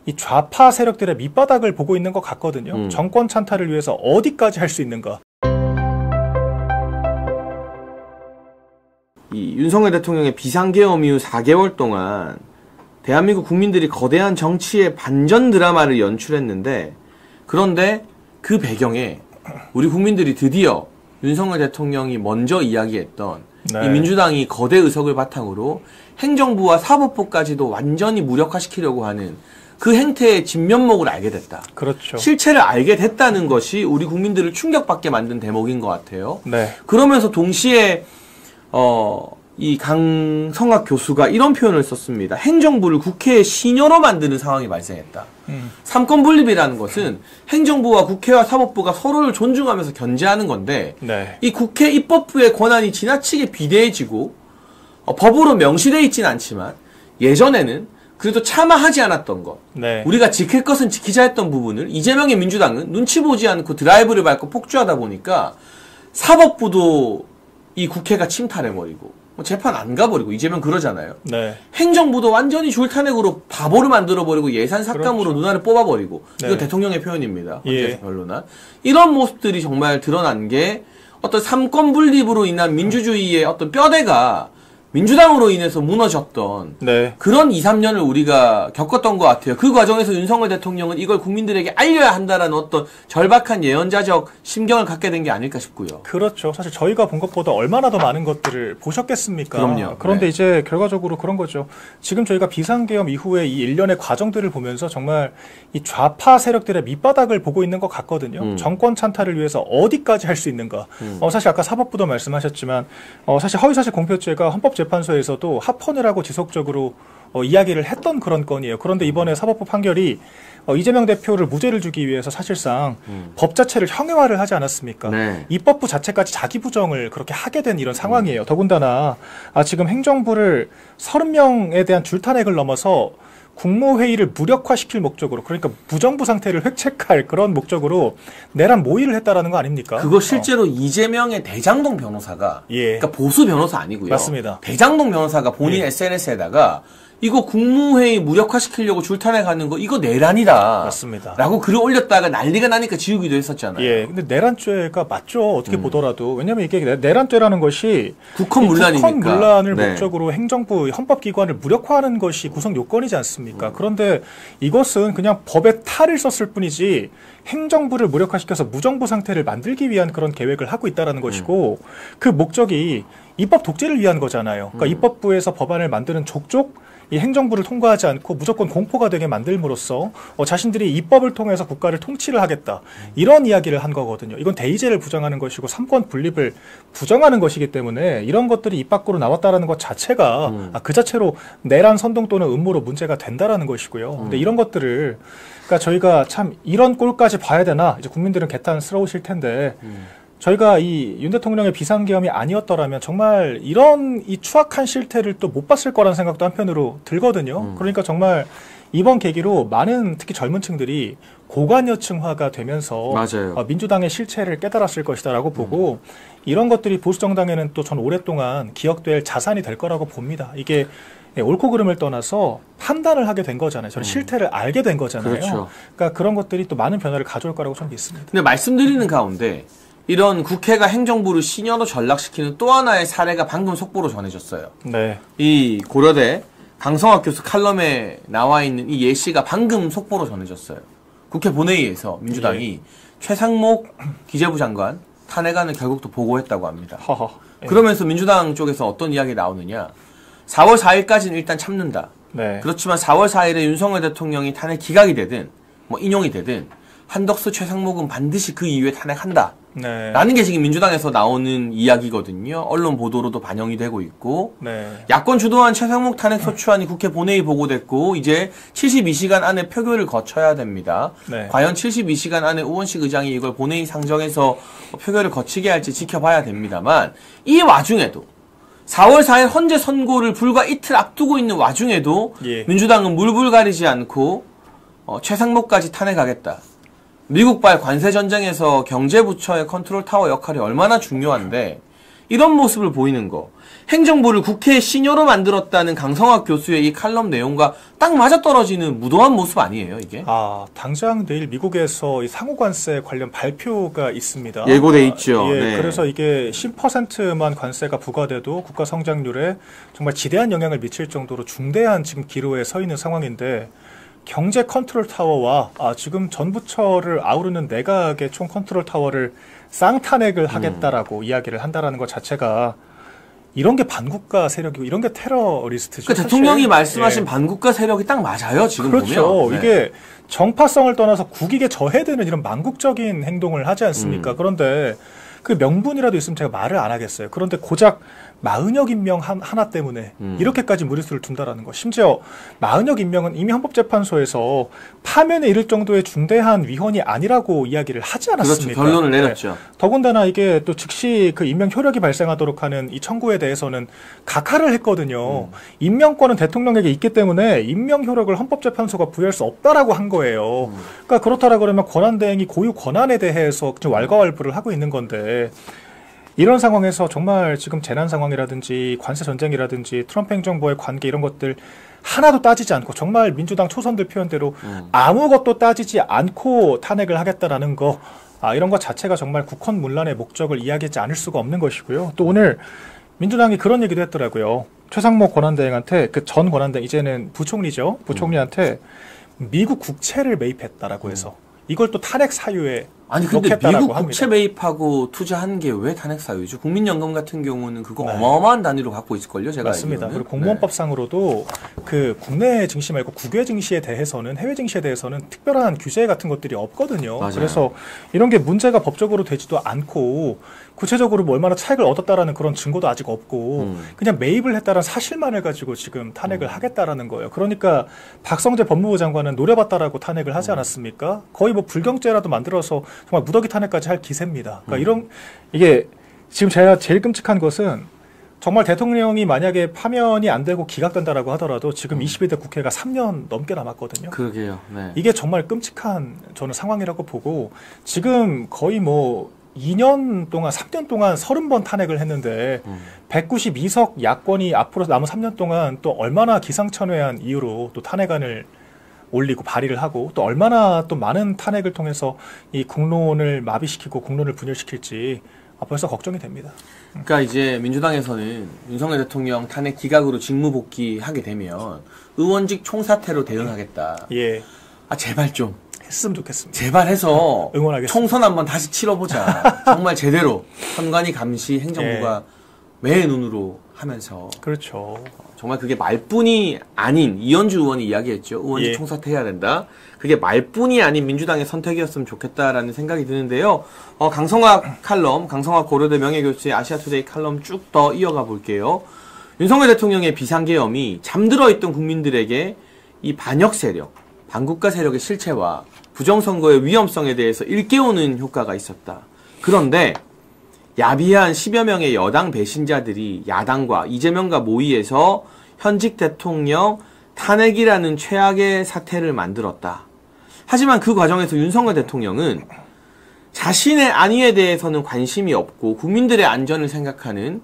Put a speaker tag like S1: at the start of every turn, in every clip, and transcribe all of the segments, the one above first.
S1: 이 좌파 세력들의 밑바닥을 보고 있는 것 같거든요. 정권 찬탈을 위해서 어디까지 할 수 있는가.
S2: 이 윤석열 대통령의 비상계엄 이후 4개월 동안 대한민국 국민들이 거대한 정치의 반전 드라마를 연출했는데, 그런데 그 배경에 우리 국민들이 드디어 윤석열 대통령이 먼저 이야기했던 이 민주당이 거대 의석을 바탕으로 행정부와 사법부까지도 완전히 무력화시키려고 하는 그 행태의 진면목을 알게 됐다.
S1: 그렇죠.
S2: 실체를 알게 됐다는 것이 우리 국민들을 충격받게 만든 대목인 것 같아요.
S1: 네.
S2: 그러면서 동시에 이 강성학 교수가 이런 표현을 썼습니다. 행정부를 국회의 시녀로 만드는 상황이 발생했다. 삼권 분립이라는 것은 행정부와 국회와 사법부가 서로를 존중하면서 견제하는 건데,
S1: 네.
S2: 이 국회 입법부의 권한이 지나치게 비대해지고 법으로 명시되어 있지는 않지만 예전에는 그래도 참아하지 않았던 것,
S1: 네.
S2: 우리가 지킬 것은 지키자 했던 부분을 이재명의 민주당은 눈치 보지 않고 드라이브를 밟고 폭주하다 보니까 사법부도 이 국회가 침탈해버리고 재판 안 가버리고, 이재명 그러잖아요.
S1: 네.
S2: 행정부도 완전히 줄탄핵으로 바보를 만들어버리고 예산 삭감으로
S1: 그렇죠.
S2: 눈알을 뽑아버리고,
S1: 네.
S2: 이거 대통령의 표현입니다. 헌재에서
S1: 예.
S2: 변론한. 이런 모습들이 정말 드러난 게 어떤 삼권 분립으로 인한 민주주의의 어떤 뼈대가 민주당으로 인해서 무너졌던
S1: 네.
S2: 그런 2, 3년을 우리가 겪었던 것 같아요. 그 과정에서 윤석열 대통령은 이걸 국민들에게 알려야 한다라는 어떤 절박한 예언자적 심경을 갖게 된 게 아닐까 싶고요.
S1: 그렇죠. 사실 저희가 본 것보다 얼마나 더 많은 것들을 보셨겠습니까?
S2: 그럼요.
S1: 그런데
S2: 네.
S1: 이제 결과적으로 그런 거죠. 지금 저희가 비상계엄 이후에 이 일련의 과정들을 보면서 정말 이 좌파 세력들의 밑바닥을 보고 있는 것 같거든요. 정권 찬탈을 위해서 어디까지 할 수 있는가. 사실 아까 사법부도 말씀하셨지만 사실 허위사실 공표죄가 헌법재판소에서도 합헌을 하고 지속적으로 이야기를 했던 그런 건이에요. 그런데 이번에 사법부 판결이 이재명 대표를 무죄를 주기 위해서 사실상 법 자체를 형해화를 하지 않았습니까?
S2: 네.
S1: 입법부 자체까지 자기 부정을 그렇게 하게 된 이런 상황이에요. 더군다나 지금 행정부를 30명에 대한 줄탄핵을 넘어서 국무회의를 무력화시킬 목적으로, 그러니까 무정부 상태를 획책할 그런 목적으로 내란 모의를 했다라는 거 아닙니까?
S2: 그거 실제로 이재명의 대장동 변호사가,
S1: 예.
S2: 그러니까 보수 변호사 아니고요.
S1: 맞습니다.
S2: 대장동 변호사가 본인 SNS에다가 이거 국무회의 무력화시키려고 줄탄핵하는 거 이거 내란이다.
S1: 맞습니다.
S2: 라고 글을 올렸다가 난리가 나니까 지우기도 했었잖아요.
S1: 예, 근데 내란죄가 맞죠. 어떻게 보더라도. 왜냐면 이게 내란죄라는 것이
S2: 국헌 문란이니까.
S1: 국헌 문란을
S2: 네.
S1: 목적으로 행정부, 헌법기관을 무력화하는 것이 구성 요건이지 않습니까? 그런데 이것은 그냥 법에 탈을 썼을 뿐이지 행정부를 무력화시켜서 무정부 상태를 만들기 위한 그런 계획을 하고 있다는 것이고, 그 목적이 입법 독재를 위한 거잖아요. 그러니까 입법부에서 법안을 만드는 족족 이 행정부를 통과하지 않고 무조건 공포가 되게 만들므로써 자신들이 입법을 통해서 국가를 통치를 하겠다, 이런 이야기를 한 거거든요. 이건 대의제를 부정하는 것이고 삼권 분립을 부정하는 것이기 때문에 이런 것들이 입 밖으로 나왔다라는 것 자체가 그 자체로 내란 선동 또는 음모로 문제가 된다라는 것이고요. 근데 이런 것들을, 그러니까 저희가 참 이런 꼴까지 봐야 되나, 이제 국민들은 개탄스러우실 텐데 저희가 이 윤 대통령의 비상계엄이 아니었더라면 정말 이런 이 추악한 실태를 또 못 봤을 거라는 생각도 한편으로 들거든요. 그러니까 정말 이번 계기로 많은 특히 젊은 층들이 고관여층화가 되면서
S2: 맞아요.
S1: 민주당의 실체를 깨달았을 것이다라고 보고, 이런 것들이 보수정당에는 또 전 오랫동안 기억될 자산이 될 거라고 봅니다. 이게 옳고 그름을 떠나서 판단을 하게 된 거잖아요. 저는 실태를 알게 된 거잖아요.
S2: 그렇죠.
S1: 그러니까 그런 것들이 또 많은 변화를 가져올 거라고 저는 믿습니다.
S2: 근데 말씀드리는 가운데 이런 국회가 행정부를 시녀로 전락시키는 또 하나의 사례가 방금 속보로 전해졌어요.
S1: 네.
S2: 이 고려대 강성학 교수 칼럼에 나와 있는 이 예시가 방금 속보로 전해졌어요. 국회 본회의에서 민주당이 최상목 기재부 장관 탄핵안을 결국 또 보고했다고 합니다.
S1: 허허.
S2: 그러면서 민주당 쪽에서 어떤 이야기 나오느냐. 4월 4일까지는 일단 참는다.
S1: 네.
S2: 그렇지만 4월 4일에 윤석열 대통령이 탄핵 기각이 되든 인용이 되든 한덕수 최상목은 반드시 그 이후에 탄핵한다.
S1: 네.
S2: 라는 게 지금 민주당에서 나오는 이야기거든요. 언론 보도로도 반영이 되고 있고,
S1: 네.
S2: 야권 주도한 최상목 탄핵 소추안이 국회 본회의 보고됐고 이제 72시간 안에 표결을 거쳐야 됩니다.
S1: 네.
S2: 과연 72시간 안에 우원식 의장이 이걸 본회의 상정해서 표결을 거치게 할지 지켜봐야 됩니다만, 이 와중에도 4월 4일 헌재 선고를 불과 이틀 앞두고 있는 와중에도
S1: 예.
S2: 민주당은 물불 가리지 않고 최상목까지 탄핵하겠다. 미국발 관세 전쟁에서 경제부처의 컨트롤 타워 역할이 얼마나 중요한데 이런 모습을 보이는 거. 행정부를 국회의 시녀로 만들었다는 강성학 교수의 이 칼럼 내용과 딱 맞아떨어지는 무도한 모습 아니에요, 이게?
S1: 당장 내일 미국에서 이 상호관세 관련 발표가 있습니다.
S2: 예고돼 있죠.
S1: 예,
S2: 네.
S1: 그래서 이게 10%만 관세가 부과돼도 국가 성장률에 정말 지대한 영향을 미칠 정도로 중대한 지금 기로에 서 있는 상황인데 경제 컨트롤 타워와 지금 전 부처를 아우르는 내각의 총 컨트롤 타워를 쌍탄핵을 하겠다라고 이야기를 한다라는 것 자체가 이런 게 반국가 세력이고 이런 게 테러리스트죠.
S2: 그러니까 대통령이 말씀하신 반국가 세력이 딱 맞아요. 지금
S1: 그렇죠.
S2: 보면. 네.
S1: 이게 정파성을 떠나서 국익에 저해되는 이런 망국적인 행동을 하지 않습니까? 그런데 그 명분이라도 있으면 제가 말을 안 하겠어요. 그런데 고작 마은혁 임명 하나 때문에 이렇게까지 무리수를 둔다라는 거. 심지어 마은혁 임명은 이미 헌법재판소에서 파면에 이를 정도의 중대한 위헌이 아니라고 이야기를 하지 않았습니까?
S2: 그렇죠. 결론을 내렸죠.
S1: 네. 더군다나 이게 또 즉시 그 임명 효력이 발생하도록 하는 이 청구에 대해서는 각하를 했거든요. 임명권은 대통령에게 있기 때문에 임명 효력을 헌법재판소가 부여할 수 없다라고 한 거예요. 그러니까 그렇다라 그러면 권한대행이 고유 권한에 대해서 좀 왈가왈부를 하고 있는 건데 이런 상황에서 정말 지금 재난 상황이라든지 관세 전쟁이라든지 트럼프 행정부와의 관계 이런 것들 하나도 따지지 않고 정말 민주당 초선들 표현대로 아무것도 따지지 않고 탄핵을 하겠다라는 거 이런 것 자체가 정말 국헌문란의 목적을 이야기하지 않을 수가 없는 것이고요. 또 오늘 민주당이 그런 얘기도 했더라고요. 최상목 권한대행한테 그 전 권한대행 이제는 부총리죠. 부총리한테 미국 국채를 매입했다라고 해서 이걸 또 탄핵 사유에
S2: 아니 근데
S1: 넣겠다라고
S2: 미국 국채
S1: 합니다.
S2: 매입하고 투자한 게 왜 탄핵 사유죠? 국민연금 같은 경우는 그거
S1: 네.
S2: 어마어마한 단위로 갖고 있을걸요, 제가
S1: 맞습니다.
S2: 알기로는.
S1: 그리고 공무원법상으로도 그 국내 증시 말고 국외 증시에 대해서는 해외 증시에 대해서는 특별한 규제 같은 것들이 없거든요.
S2: 맞아요.
S1: 그래서 이런 게 문제가 법적으로 되지도 않고 구체적으로 뭐 얼마나 차익을 얻었다라는 그런 증거도 아직 없고 그냥 매입을 했다는 사실만을 가지고 지금 탄핵을 하겠다라는 거예요. 그러니까 박성재 법무부 장관은 노려봤다라고 탄핵을 하지 않았습니까? 거의 뭐 불경죄라도 만들어서 정말 무더기 탄핵까지 할 기세입니다. 그러니까 이게 지금 제가 제일 끔찍한 것은 정말 대통령이 만약에 파면이 안 되고 기각된다라고 하더라도 지금 21대 국회가 3년 넘게 남았거든요.
S2: 그러게요. 네.
S1: 이게 정말 끔찍한 저는 상황이라고 보고 지금 거의 뭐 2년 동안 3년 동안 30번 탄핵을 했는데 192석 야권이 앞으로 남은 3년 동안 또 얼마나 기상천외한 이유로 또 탄핵안을 올리고 발의를 하고 또 얼마나 또 많은 탄핵을 통해서 이 국론을 마비시키고 국론을 분열시킬지 벌써 걱정이 됩니다.
S2: 그러니까 이제 민주당에서는 윤석열 대통령 탄핵 기각으로 직무복귀하게 되면 의원직 총사퇴로 대응하겠다.
S1: 예,
S2: 제발 좀
S1: 했으면 좋겠습니다.
S2: 제발 해서
S1: 응원하겠습니다.
S2: 총선 한번 다시 치러보자. 정말 제대로 선관위 감시 행정부가 매의 눈으로 하면서
S1: 그렇죠.
S2: 정말 그게 말뿐이 아닌 이현주 의원이 이야기했죠. 의원직 총사퇴해야 된다. 그게 말뿐이 아닌 민주당의 선택이었으면 좋겠다라는 생각이 드는데요. 강성학 칼럼, 강성학 고려대 명예교수의 아시아투데이 칼럼 쭉 더 이어가 볼게요. 윤석열 대통령의 비상계엄이 잠들어 있던 국민들에게 이 반역 세력, 반국가 세력의 실체와 부정선거의 위험성에 대해서 일깨우는 효과가 있었다. 그런데 야비한 10여 명의 여당 배신자들이 야당과 이재명과 모의해서 현직 대통령 탄핵이라는 최악의 사태를 만들었다. 하지만 그 과정에서 윤석열 대통령은 자신의 안위에 대해서는 관심이 없고 국민들의 안전을 생각하는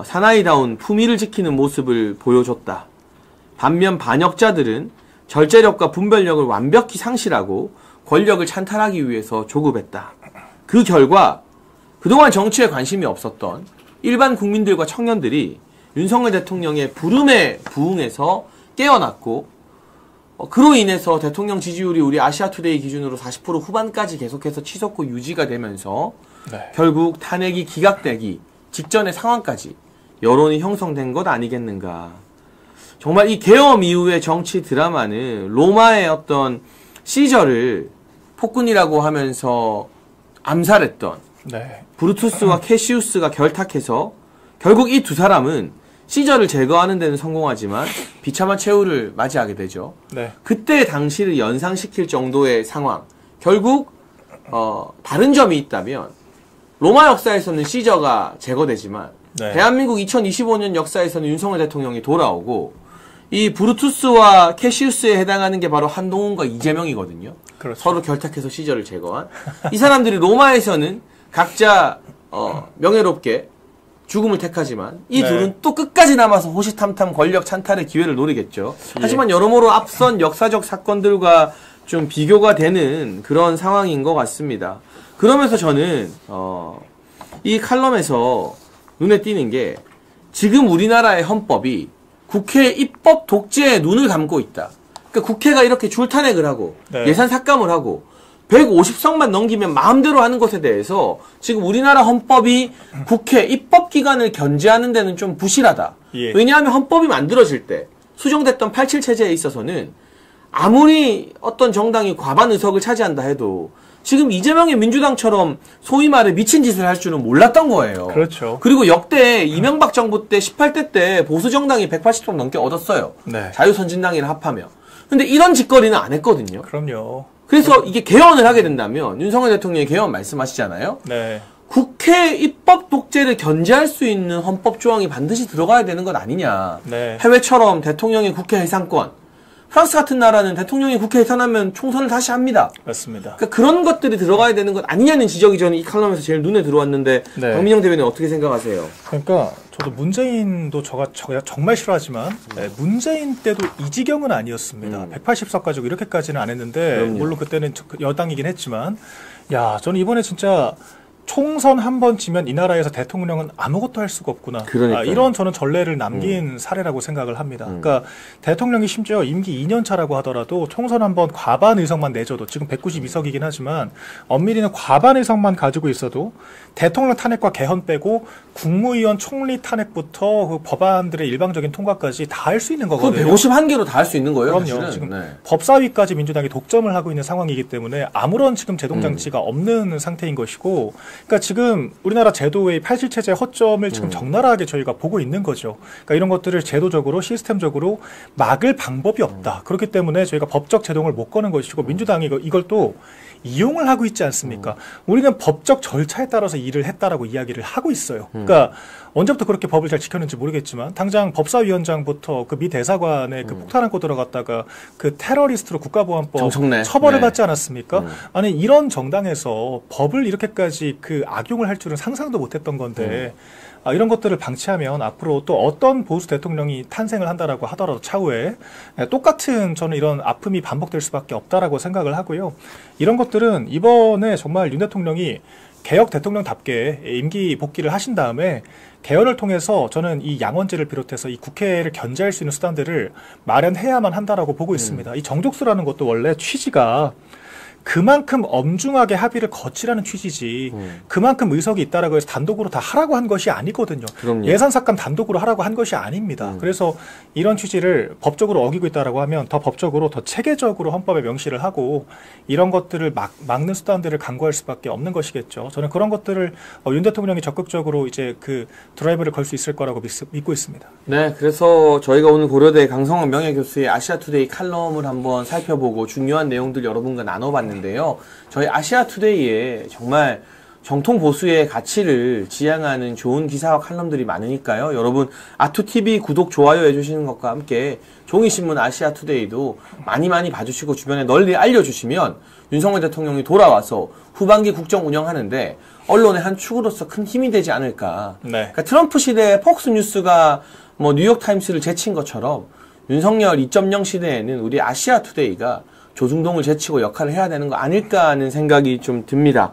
S2: 사나이다운 품위를 지키는 모습을 보여줬다. 반면 반역자들은 절제력과 분별력을 완벽히 상실하고 권력을 찬탈하기 위해서 조급했다. 그 결과 그동안 정치에 관심이 없었던 일반 국민들과 청년들이 윤석열 대통령의 부름에 부응해서 깨어났고 그로 인해서 대통령 지지율이 우리 아시아투데이 기준으로 40% 후반까지 계속해서 치솟고 유지가 되면서 결국 탄핵이 기각되기 직전의 상황까지 여론이 형성된 것 아니겠는가. 정말 이 계엄 이후의 정치 드라마는 로마의 어떤 시저를 폭군이라고 하면서 암살했던 브루투스와 캐시우스가 결탁해서 결국 이 두 사람은 시저를 제거하는 데는 성공하지만 비참한 최후를 맞이하게 되죠. 그때 당시를 연상시킬 정도의 상황. 결국 다른 점이 있다면 로마 역사에서는 시저가 제거되지만 대한민국 2025년 역사에서는 윤석열 대통령이 돌아오고 이 브루투스와 캐시우스에 해당하는 게 바로 한동훈과 이재명이거든요.
S1: 그렇죠.
S2: 서로 결탁해서 시저를 제거한. 이 사람들이 로마에서는 각자 명예롭게 죽음을 택하지만 이
S1: 네.
S2: 둘은 또 끝까지 남아서 호시탐탐 권력 찬탈의 기회를 노리겠죠. 하지만 여러모로 앞선 역사적 사건들과 좀 비교가 되는 그런 상황인 것 같습니다. 그러면서 저는 이 칼럼에서 눈에 띄는 게 지금 우리나라의 헌법이 국회 입법 독재에 눈을 감고 있다. 그러니까 국회가 이렇게 줄탄핵을 하고
S1: 네.
S2: 예산 삭감을 하고 150석만 넘기면 마음대로 하는 것에 대해서 지금 우리나라 헌법이 국회 입법기관을 견제하는 데는 좀 부실하다.
S1: 예.
S2: 왜냐하면 헌법이 만들어질 때 수정됐던 87 체제에 있어서는 아무리 어떤 정당이 과반 의석을 차지한다 해도 지금 이재명의 민주당처럼 소위 말해 미친 짓을 할 줄은 몰랐던 거예요.
S1: 그렇죠.
S2: 그리고 역대 이명박 정부 때 18대 때 보수 정당이 180석 넘게 얻었어요.
S1: 네.
S2: 자유선진당이랑 합하면. 근데 이런 짓거리는 안 했거든요.
S1: 그럼요.
S2: 그래서 이게 개헌을 하게 된다면 윤석열 대통령이 개헌 말씀하시잖아요.
S1: 네.
S2: 국회 입법 독재를 견제할 수 있는 헌법 조항이 반드시 들어가야 되는 것 아니냐.
S1: 네.
S2: 해외처럼 대통령이 국회 해산권. 프랑스 같은 나라는 대통령이 국회 해산하면 총선을 다시 합니다.
S1: 맞습니다.
S2: 그러니까 그런 것들이 들어가야 되는 것 아니냐는 지적이 저는 이 칼럼에서 제일 눈에 들어왔는데
S1: 네.
S2: 박민영 대변인 어떻게 생각하세요?
S1: 그러니까 저도 문재인도 저가 정말 싫어하지만 문재인 때도 이 지경은 아니었습니다. 180석 가지고 이렇게까지는 안 했는데
S2: 그럼요.
S1: 물론 그때는 여당이긴 했지만 야 저는 이번에 진짜 총선 한 번 지면 이 나라에서 대통령은 아무것도 할 수가 없구나.
S2: 그러니까요.
S1: 이런 저는 전례를 남긴 사례라고 생각을 합니다. 그러니까 대통령이 심지어 임기 2년 차라고 하더라도 총선 한 번 과반 의석만 내줘도 지금 192석이긴 하지만 엄밀히는 과반 의석만 가지고 있어도 대통령 탄핵과 개헌 빼고 국무위원 총리 탄핵부터 그 법안들의 일방적인 통과까지 다 할 수 있는
S2: 그건
S1: 거거든요.
S2: 151개로 다 할 수 있는 거예요.
S1: 그럼요.
S2: 사실은.
S1: 지금
S2: 네.
S1: 법사위까지 민주당이 독점을 하고 있는 상황이기 때문에 아무런 지금 제동장치가 없는 상태인 것이고, 그러니까 지금 우리나라 제도의 87체제 허점을 지금 적나라하게 저희가 보고 있는 거죠. 그러니까 이런 것들을 제도적으로 시스템적으로 막을 방법이 없다. 그렇기 때문에 저희가 법적 제동을 못 거는 것이고 민주당이 이걸 또 이용을 하고 있지 않습니까? 우리는 법적 절차에 따라서 일을 했다라고 이야기를 하고 있어요. 그러니까 언제부터 그렇게 법을 잘 지켰는지 모르겠지만 당장 법사위원장부터 그 미 대사관에 그 폭탄 안고 들어갔다가 그 테러리스트로 국가보안법
S2: 정청래.
S1: 처벌을
S2: 네.
S1: 받지 않았습니까? 아니 이런 정당에서 법을 이렇게까지 그 악용을 할 줄은 상상도 못했던 건데 이런 것들을 방치하면 앞으로 또 어떤 보수 대통령이 탄생을 한다라고 하더라도 차후에 똑같은 저는 이런 아픔이 반복될 수밖에 없다라고 생각을 하고요. 이런 것들은 이번에 정말 윤 대통령이 개혁 대통령답게 임기 복귀를 하신 다음에 개헌을 통해서 저는 이 양원제를 비롯해서 이 국회를 견제할 수 있는 수단들을 마련해야만 한다라고 보고 있습니다. 이 정족수라는 것도 원래 취지가 그만큼 엄중하게 합의를 거치라는 취지지 그만큼 의석이 있다라고 해서 단독으로 다 하라고 한 것이 아니거든요.
S2: 그럼요.
S1: 예산 삭감 단독으로 하라고 한 것이 아닙니다. 그래서 이런 취지를 법적으로 어기고 있다라고 하면 더 법적으로 더 체계적으로 헌법에 명시를 하고 이런 것들을 막는 수단들을 강구할 수밖에 없는 것이겠죠. 저는 그런 것들을 윤 대통령이 적극적으로 이제 그 드라이브를 걸 수 있을 거라고 믿고 있습니다.
S2: 네, 그래서 저희가 오늘 고려대 강성원 명예교수의 아시아투데이 칼럼을 한번 살펴보고 중요한 내용들 여러분과 나눠봤는데요. 저희 아시아투데이에 정말 정통 보수의 가치를 지향하는 좋은 기사와 칼럼들이 많으니까요. 여러분 아투TV 구독, 좋아요 해주시는 것과 함께 종이신문 아시아투데이도 많이 봐주시고 주변에 널리 알려주시면 윤석열 대통령이 돌아와서 후반기 국정 운영하는데 언론의 한 축으로서 큰 힘이 되지 않을까.
S1: 네.
S2: 그러니까 트럼프 시대에 폭스뉴스가 뭐 뉴욕타임스를 제친 것처럼 윤석열 2.0 시대에는 우리 아시아투데이가 조중동을 제치고 역할을 해야 되는 거 아닐까 하는 생각이 좀 듭니다.